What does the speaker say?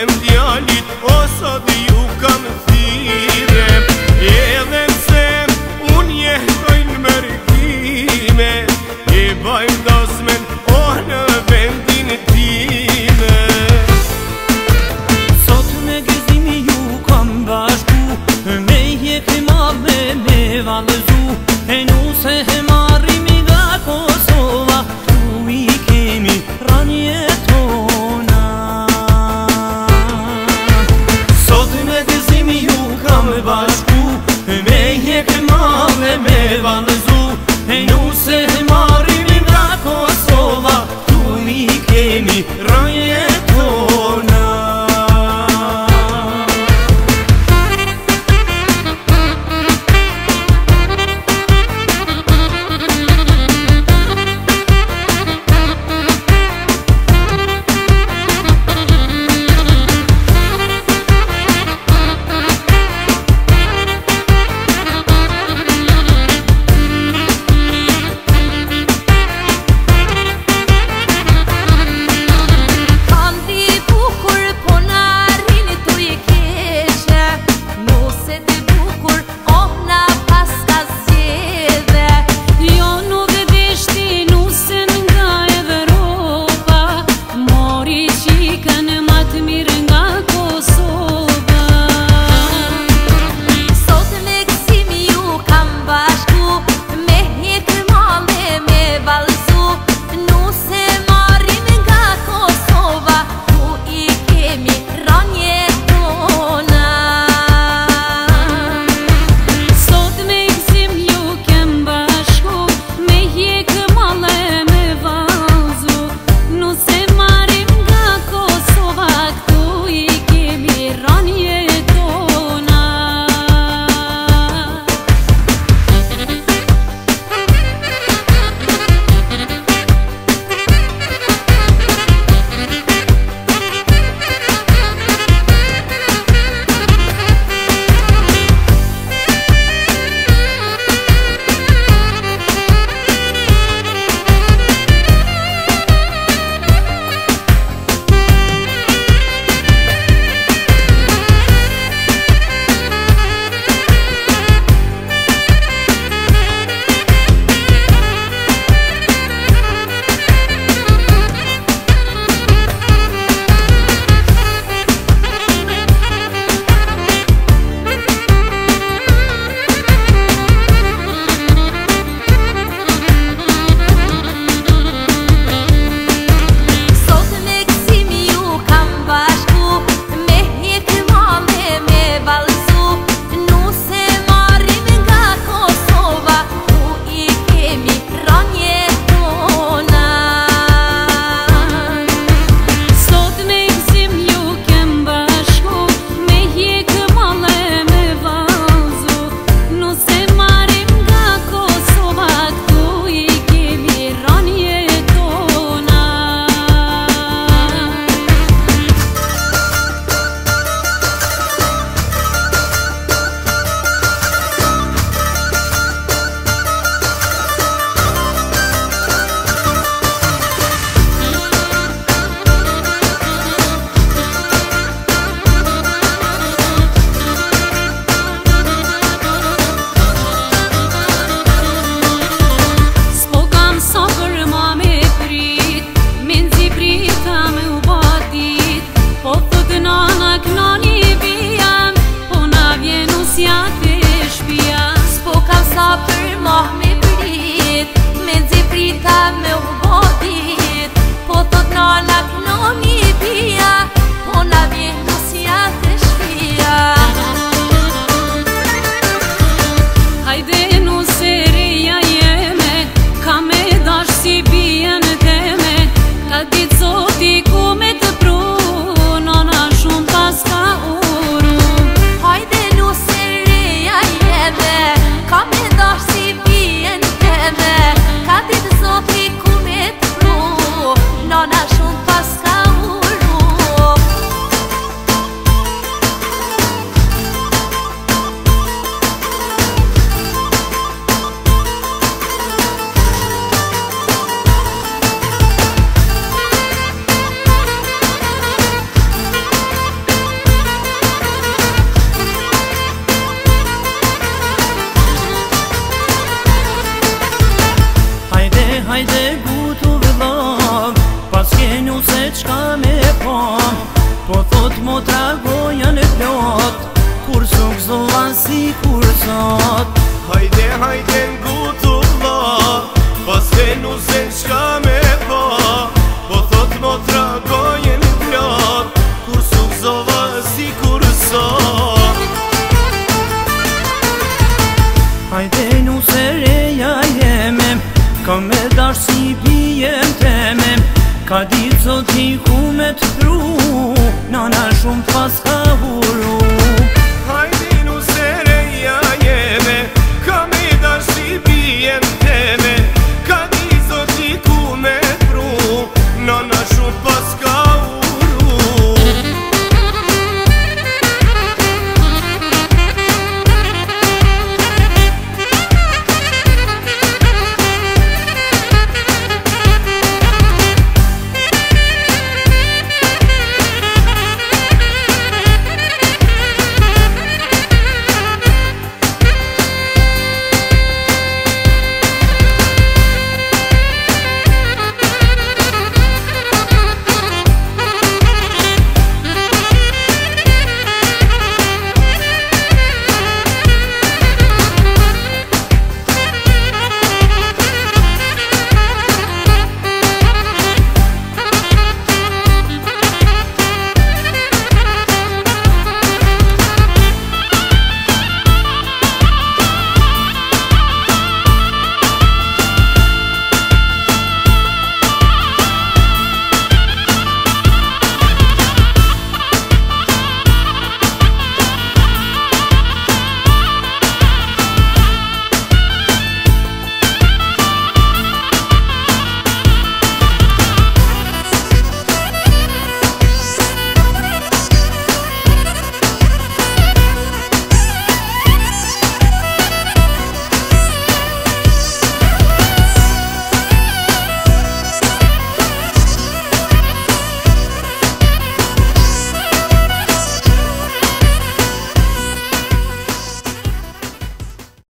them djalit o sot ju kam thire. Edhe pse unë jetoj në mërkime, e bajmë dasmen në vendin time. Sot me gëzimi ju kam bashku, me jekë madhe me valëzu, e nuse e marrimi nga Kosova, tu i kemi ranje tona. Sot me gëzimi ju kam bashku, me jekë madhe me valëzu, e nuse e marrimi nga Kosova, kemi ranje tona. kam, po thot mo tragoja në plot, kur s'u gëzova si kur sot. Hajde, hajde n'gutulla, pas Venusen qka me pa, po thot mo tragoja në plot, kur s'u gëzova si kur sot. Hajde nuse reja jeme, ka me dash si pijem teme, ka ditë zoti ku me të pru, nana shumë pas ka